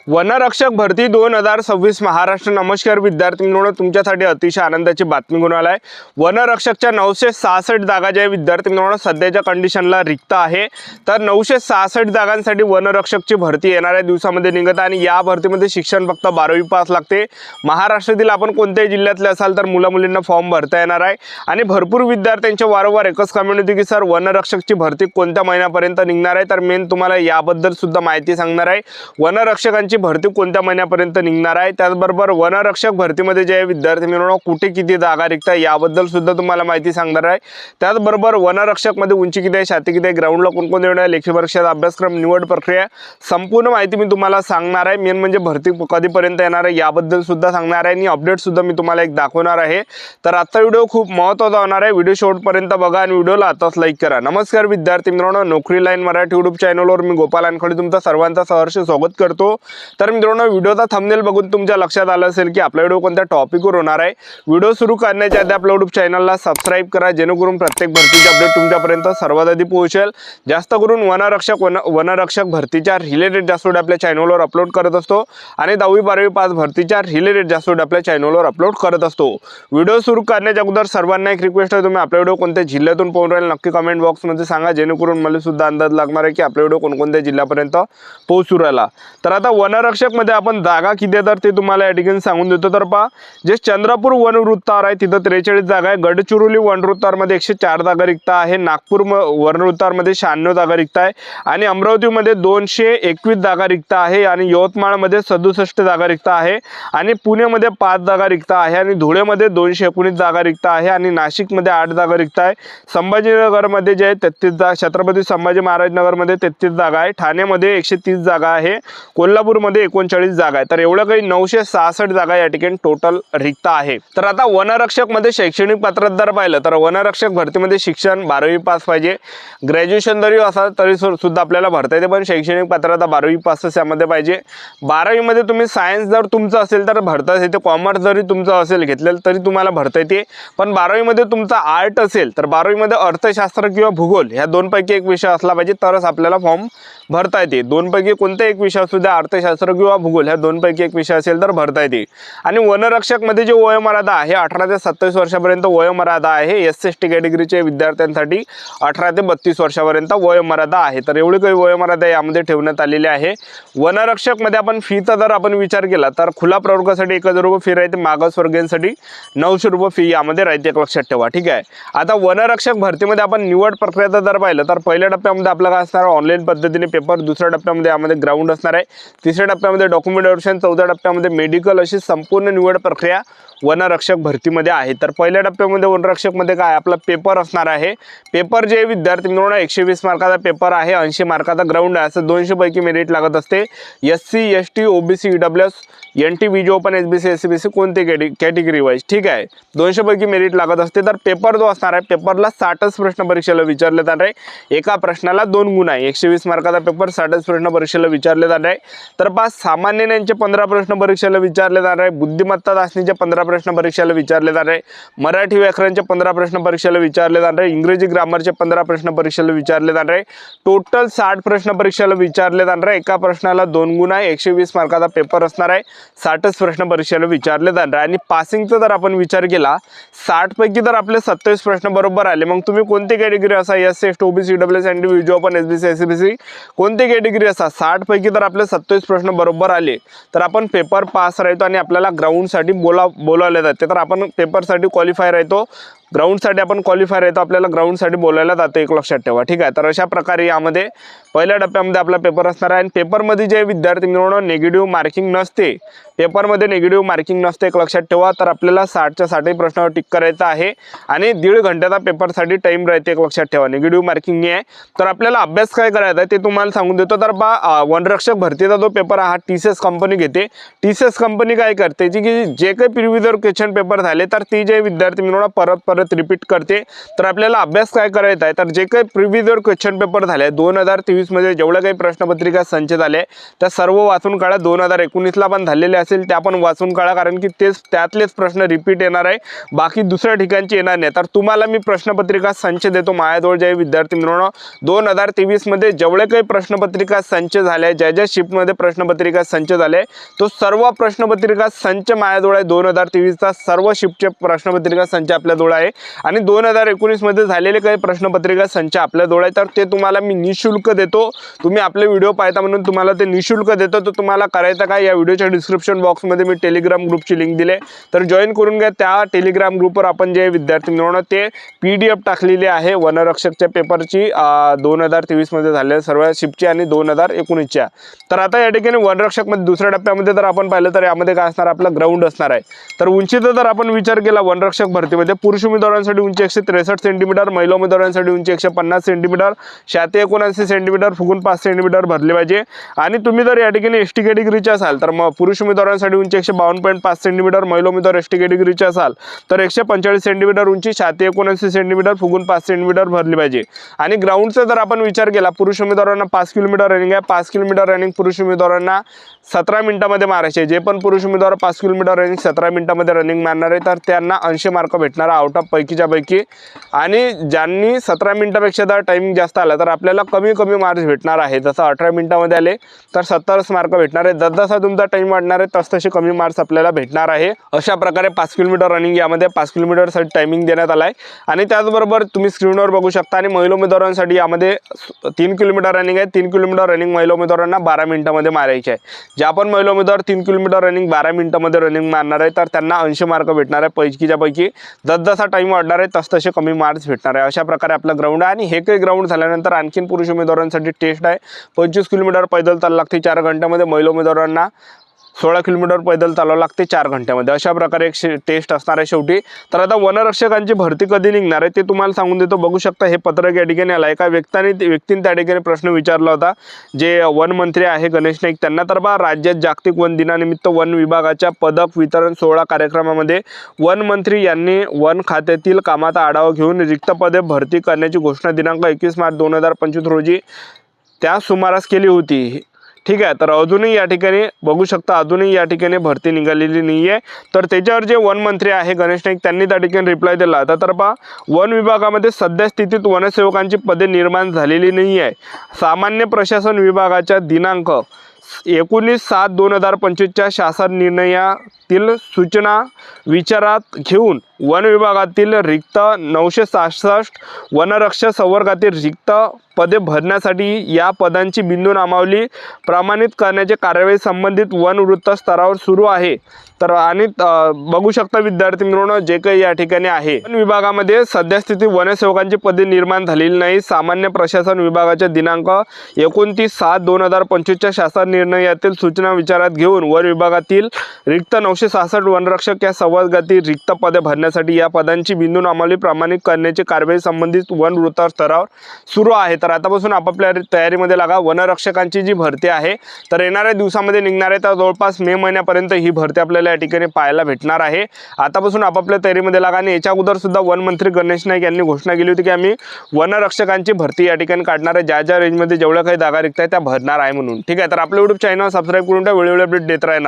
वनरक्षक भरती 2026 महाराष्ट्र। नमस्कार विद्यार्थी मित्रांनो, तुमच्यासाठी अतिशय आनंदाची बातमी घेऊन आलाय। वनरक्षकच्या 966 जागा ज्या विद्यार्थी मित्रांनो सध्याच्या कंडिशनला रिक्त आहे, तर 966 जागांसाठी वनरक्षकची भरती येणाऱ्या दिवसामध्ये निघत आहे आणि या भरतीमध्ये शिक्षण फक्त 12वी पास लागते। महाराष्ट्रातील आपण कोणत्याही जिल्ह्यातले असाल तर मुला मुलींना फॉर्म भरता येणार आहे आणि भरपूर विद्यार्थ्यांचे वारंवार एकच कमेंट होती की सर वनरक्षकची भरती कोणत्या महिन्यापर्यंत निघणार आहे, तर मेन तुम्हाला याबद्दल सुद्धा माहिती सांगणार आहे। वनरक्षकांची भरती कोणत्या महिन्यापर्यंत निघणार आहे, त्याचबरोबर वनरक्षक भरतीमध्ये जे विद्यार्थी मित्रांनो कुठे किती जागा रिक्त आहे याबद्दल सुद्धा तुम्हाला माहिती सांगणार आहे। त्याचबरोबर वनरक्षकमध्ये उंची किती आहे, छाती किती आहे, ग्राउंडला कोणकोणते येणार आहे, लेखी परीक्षा, अभ्यासक्रम, निवड प्रक्रिया, संपूर्ण माहिती मी तुम्हाला सांगणार आहे। मेन म्हणजे भरती कधीपर्यंत येणार आहे याबद्दल सुद्धा सांगणार आहे आणि अपडेट सुद्धा मी तुम्हाला एक दाखवणार आहे। तर आजचा व्हिडिओ खूप महत्त्वाचा होणार आहे, व्हिडिओ शेवटपर्यंत बघा आणि व्हिडिओला आताच लाईक करा। नमस्कार विद्यार्थी मित्रांनो, नोकरी लाईन मराठी यूट्यूब चॅनलवर मी गोपाल वानखडे तुमचं सर्वांचं सहर्ष स्वागत करतो। तर मित्रांनो, व्हिडिओचा थंबनेल बघून तुमच्या लक्षात आलं असेल की आपला व्हिडिओ कोणत्या टॉपिकवर होणार आहे। व्हिडिओ सुरू करण्याच्या आधी आपल्या यूट्यूब चॅनलला सबस्क्राइब करा, जेणेकरून प्रत्येक भरतीचे अपडेट तुमच्यापर्यंत सर्वात आधी पोहोचेल। जास्त करून वनरक्षक भरतीच्या रिलेटेड जास्त व्हिडिओ आपल्या चॅनलवर अपलोड करत असतो आणि 10वी 12वी पास भरतीच्या रिलेटेड जास्त व्हिडिओ आपल्या चॅनलवर अपलोड करत असतो। व्हिडिओ सुरू करण्याच्या अगोदर सर्वांना एक रिक्वेस्ट आहे, तुम्ही आपला व्हिडिओ कोणत्या जिल्ह्यातून पाहून राहिले नक्की कमेंट बॉक्समध्ये सांगा, जेणेकरून मला सुद्धा अंदाज लागणार आहे की आपला व्हिडिओ कोणकोणत्या जिल्ह्यापर्यंत पोहोचू राहिला। तर आता वनरक्षक मध्ये आपण जागा किती आहे तर ते तुम्हाला या ठिकाणी सांगून देतो। तर पहा, जे चंद्रपूर वनवृत्तावर आहे तिथं 43 जागा आहे, गडचिरोली वनवृत्तावरमध्ये 104 जागा रिक्त आहे, नागपूर वनवृत्तावरमध्ये 96 जागा रिक्त आहे आणि अमरावतीमध्ये 221 जागा रिक्त आहे आणि यवतमाळमध्ये 67 जागा रिक्त आहे आणि पुण्यामध्ये 5 जागा रिक्त आहे आणि धुळेमध्ये 219 जागा रिक्त आहे आणि नाशिकमध्ये 8 जागा रिक्त आहे। संभाजीनगरमध्ये जे आहे 33 जागा, छत्रपती संभाजी महाराज नगरमध्ये 33 जागा आहे, ठाण्यामध्ये 130 जागा आहे, कोल्हापूरमध्ये 39 जागा आहे। तर एवढं काही 966 जागा या ठिकाणी टोटल रिक्त आहे। तर आता वनरक्षक मध्ये शैक्षणिक पात्रता जर पाहिलं तर वनरक्षक भरतीमध्ये शिक्षण 12वी पास पाहिजे, ग्रॅज्युएशन जरी असाल तरी सुद्धा आपल्याला भरता येते, पण शैक्षणिक पात्रता 12वी पासच यामध्ये पाहिजे। 12वी मध्ये तुम्ही सायन्स जर तुमचं असेल तर भरता येते, कॉमर्स जरी तुमचं असेल घेतलेलं तरी तुम्हाला भरता येते, पण 12वी मध्ये तुमचा आर्ट असेल तर 12वी मध्ये अर्थशास्त्र किंवा भूगोल ह्या दोनपैकी एक विषय असला पाहिजे तरच आपल्याला फॉर्म भरता येते। दोनपैकी कोणता एक विषय असू द्या, अर्थशास्त्र किंवा भूगोल ह्या दोनपैकी एक विषय असेल तर भरता येते। आणि वनरक्षक मध्ये जे वयोमर्यादा आहे 18 ते 27 वर्षापर्यंत वयोमर्यादा आहे। SC/ST कॅटेगरीचे विद्यार्थ्यांसाठी 18 ते 32 वर्षापर्यंत वयोमर्यादा आहे। तर एवढी काही वयोमर्यादा यामध्ये ठेवण्यात आलेली आहे। वनरक्षक मध्ये आपण फीचा जर आपण विचार केला तर खुला प्रवर्गासाठी 1000 रुपये फी राहते, मागासवर्गीयांसाठी 900 रुपये फी यामध्ये राहते, एक लक्षात ठेवा, ठीक आहे। आता वनरक्षक भरतीमध्ये आपण निवड प्रक्रिया जर पाहिलं तर पहिल्या टप्प्यामध्ये आपल्याला काय असणार, ऑनलाईन पद्धतीने पेपर, दुसऱ्या टप्प्यामध्ये यामध्ये ग्राउंड असणार आहे, तिसऱ्या टप्प्यामध्ये डॉक्युमेंट व्हेरिफिकेशन, चौथ्या टप्प्यामध्ये मेडिकल, अशी संपूर्ण निवड प्रक्रिया वनरक्षक भरतीमध्ये आहे। तर पहिल्या टप्प्यामध्ये वनरक्षक मध्ये काय आपला पेपर असणार आहे। पेपर जे विद्यार्थी मिळवणार 120 मार्काचा पेपर आहे, 80 मार्काचा ग्राउंड आहे, असं 200 पैकी मेरिट लागत असते। SC ST OBC EWS NT BG open SBC SCBC कोणते कॅटेगरी वाईज, ठीक आहे, 200 पैकी मेरिट लागत असते। तर पेपर जो असणार आहे पेपरला 60च प्रश्न परीक्षेला विचारले जाणार आहे, एका प्रश्नाला 2 गुण आहे, 120 मार्काचा पेपर 60च प्रश्न परीक्षेला विचारले जाणार आहे। तर 5 सामान्य ज्ञानाचे 15 प्रश्न परीक्षेला विचारले जाणार आहे, बुद्धिमत्ता चाचणीचे 15 प्रश्न परीक्षेला विचारले जाणार आहे, मराठी व्याकरणचे 15 प्रश्न परीक्षेला विचारले जाणार आहे, इंग्रजी ग्रामरचे 15 प्रश्न परीक्षेला विचारले जाणार आहे, टोटल 60 प्रश्न परीक्षेला विचारले जाणार आहे, एका प्रश्नाला 2 गुण आहे, 120 मार्काचा पेपर असणार आहे, 60च प्रश्न परीक्षेला विचारले जाणार आहे। आणि पासिंगचा जर आपण विचार केला 60 पैकी जर आपले 27 प्रश्न बरोबर आले, मग तुम्ही कोणती कॅटेगरी असा, SC ST OBC EWS NT BG open SBC SCBC कोणती कॅटेगरी असा, 60 पैकी जर आपले 27 प्रश्न बरोबर आले तर आपण पेपर पास राहतो आणि आपल्याला ग्राउंडसाठी बोलावले जाते। तर आपण पेपरसाठी क्वालिफाय राहतो, ग्राउंडसाठी आपण क्वालिफाय राहतो, आपल्याला ग्राउंडसाठी बोलायला जातं, एक लक्षात ठेवा, ठीक आहे। तर अशा प्रकारे यामध्ये पहिल्या टप्प्यामध्ये आपला पेपर असणार आहे आणि पेपरमध्ये जे विद्यार्थी मिळवणं निगेटिव्ह मार्किंग नसते, पेपरमध्ये निगेटिव्ह मार्किंग नसते, एक लक्षात ठेवा। तर आपल्याला 60च्या 60 प्रश्नावर टिक करायचा आहे आणि 1.5 घंट्याचा पेपरसाठी टाइम राहते, एक लक्षात ठेवा, निगेटिव्ह मार्किंग नाही आहे। तर आपल्याला अभ्यास काय करायचा आहे ते तुम्हाला सांगून देतो। तर वनरक्षक भरतीचा जो पेपर हा TCS कंपनी घेते। TCS कंपनी काय करते की जे काही प्रिव्हियस क्वेश्चन पेपर झाले तर ती जे विद्यार्थी मिळवणं परत परत रिपीट करते. तर आपल्याला अभ्यास काय करायचा आहे, तर जे काही प्रिव्हियस इयर क्वेश्चन पेपर झाले 2023 मध्ये जेवढे काही प्रश्नपत्रिका संच झाले त्या सर्व वाचून काढा. 2019ला पण झालेले असेल त्या पण वाचून काढा, कारण की तेच त्यातलेच प्रश्न रिपीट येणार आहे, बाकी दुसऱ्या ठिकाणचे येणार नाही. तर तुम्हाला मी प्रश्नपत्रिका संच देतो माझ्याजवळ. जे विद्यार्थी मित्रांनो 2023 मध्ये जेवढे काही प्रश्नपत्रिका संच झाले, ज्या शिफ्टमध्ये प्रश्नपत्रिका संच झाले तो सर्व प्रश्नपत्रिका संच माझ्याजवळ आहे. 2023चा सर्व शिफ्टचे प्रश्नपत्रिका संच आपल्याजवळ आहे आणि 2019 मध्ये झालेले काही प्रश्नपत्रिका संच आपल्याजवळ आहे. तर ते तुम्हाला मी निशुल्क देतो. तुम्ही आपले व्हिडिओ पाहता म्हणून तुम्हाला ते निशुल्क देतो. तर तुम्हाला करायचं काय, या व्हिडिओच्या डिस्क्रिप्शन बॉक्समध्ये मी टेलिग्राम ग्रुपची लिंक दिली, तर जॉईन करून घ्या. त्या टेलिग्राम ग्रुपवर आपण जे विद्यार्थी मिळवणं ते PDF टाकलेली आहे वनरक्षकच्या पेपरची 2023 मध्ये झालेल्या सर्व शिफ्टची आणि 2019च्या. तर आता या ठिकाणी वनरक्षकमध्ये दुसऱ्या टप्प्यामध्ये जर आपण पाहिलं तर यामध्ये काय असणार, आपला ग्राउंड असणार आहे. तर उंचीचा जर आपण विचार केला वनरक्षक भरतीमध्ये पुरुष उमेदवारांसाठी उंची 163 सेंटीमीटर, महिला उमेदवारांसाठी उंची 150 सेंटीमीटर, छाती 79 सेंटीमीटर, फुगून 5 सेंटीमीटर भरले पाहिजे. आणि तुम्ही जर या ठिकाणी ST कॅटेगरीचे असाल तर मग पुरुष उमेदवारांसाठी उंची 152.5 सेंटीमीटर, महिला उमेदवार ST कॅटेगरीचे असाल तर 145 सेंटीमीटर उंची, छाती 79 सेंटीमीटर, फुगून 5 सेंटीमीटर भरली पाहिजे. आणि ग्राउंडचा जर आपण विचार केला पुरुष उमेदवारांना 5 किलोमीटर रनिंग आहे. 5 किलोमीटर रनिंग पुरुष उमेदवारांना 17 मिनिटांमध्ये मारायचे. जे पण पुरुष उमेदवार 5 किलोमीटर रनिंग 17 मिनिटांमध्ये रनिंग मारणार आहे तर त्यांना 80 मार्क भेटणार आउट ऑफ पैकीच्या पैकी. आणि ज्यांनी 17 मिनिटापेक्षा जर टायमिंग जास्त आला तर आपल्याला कमी मार्क्स भेटणार आहे. जसं 18 मिनिटांमध्ये आले तर 70 मार्क भेटणार आहे. जसजसा तुमचा टाइम वाढणार आहे तसतसे कमी मार्क्स आपल्याला भेटणार आहे. अशा प्रकारे 5 किलोमीटर रनिंग यामध्ये 5 किलोमीटरसाठी टायमिंग देण्यात आला आहे. आणि त्याचबरोबर तुम्ही स्क्रीनवर बघू शकता. आणि महिला उमेदवारांसाठी यामध्ये 3 किलोमीटर रनिंग आहे. 3 किलोमीटर रनिंग महिला उमेदवारांना 12 मिनिटांमध्ये मारायची आहे. ज्या पण महिला उमेदवार 3 किलोमीटर रनिंग 12 मिनिटांमध्ये रनिंग मारणार आहे तर त्यांना 80 मार्क भेटणार आहे पैकीच्या पैकी. जसजसा टाइम वाढणार आहे तसतसे कमी मार्क्स भेटणार आहे. अशा प्रकारे आपला ग्राउंड आहे. आणि हे काही ग्राउंड झाल्यानंतर आणखीन पुरुष उमेदवारांसाठी टेस्ट आहे. 25 किलोमीटर पैदल चालावं लागते 4 घंट्यामध्ये. महिला उमेदवारांना 16 किलोमीटर पैदल चालावं लागते 4 घंट्यामध्ये. अशा प्रकारे एक टेस्ट असणार आहे शेवटी. तर आता वनरक्षकांची भरती कधी निघणार आहे ते तुम्हाला सांगून देतो. बघू शकता हे पत्रक या ठिकाणी आलं आहे. एका व्यक्तीने त्या ठिकाणी प्रश्न विचारला होता, जे वन मंत्री आहे गणेश नाईक त्यांना. तर बा राज्यात जागतिक वन दिनानिमित्त वन विभागाच्या पदक वितरण सोहळा कार्यक्रमामध्ये वन मंत्री यांनी वन खात्यातील कामाचा आढावा घेऊन रिक्त पदे भरती करण्याची घोषणा दिनांक 21 मार्च 2025 रोजी त्या सुमारास केली होती. ठीक आहे. तर अजूनही या ठिकाणी बघू शकता अजूनही या ठिकाणी भरती निघालेली नाही आहे. तर त्याच्यावर जे वन मंत्री आहे गणेश नाईक त्यांनी त्या ठिकाणी रिप्लाय दिला होता. तर पहा वन विभागामध्ये सध्या स्थितीत वनसेवकांची पदे निर्माण झालेली नाही आहे. सामान्य प्रशासन विभागाच्या दिनांक 19/7/2025च्या शासन निर्णयातील सूचना विचारात घेऊन वन विभागातील रिक्त 966 वनरक्षक संवर्गातील रिक्त पदे भरण्यासाठी या पदांची बिंदू नामावली प्रमाणित करण्याचे कार्यवाही संबंधित वन वृत्त स्तरावर सुरू आहे. तर आणि बघू शकता विद्यार्थी मित्रांनो जे काही या ठिकाणी आहे वन विभागामध्ये सध्या स्थिती वनसेवकांची पदे निर्माण झालेली नाही. सामान्य प्रशासन विभागाच्या दिनांक 29/7/2025च्या शासन निर्णयातील सूचना विचारात घेऊन वन विभागातील रिक्त 966 वनरक्षक या संवर्गातील रिक्त पदे भरण्यासाठी या पदांची बिंदू नामावली प्रमाणित करण्याचे कार्यवाही संबंधित वन वृत्त स्तरावर सुरू आहे. तर आतापासून आपापल्या तयारीमध्ये लागा. वनरक्षकांची जी भरती आहे तर येणाऱ्या दिवसामध्ये निघणार आहे. तर जवळपास मे महिन्यापर्यंत ही भरती आपल्याला या ठिकाणी पाहायला भेटणार आहे. आतापासून आपापल्या तयारीमध्ये लागा. आणि याच्या अगोदर सुद्धा वन मंत्री गणेश नाईक यांनी घोषणा केली होती की आम्ही वनरक्षकांची भरती या ठिकाणी काढणार आहे. ज्या रेंजमध्ये जेवढ्या काही जागा रिक्त आहे त्या भरणार आहे म्हणून. ठीक आहे. तर आपल्या YouTube चॅनल सबस्क्राईब करून वेळोवेळी अपडेट देत राहणार.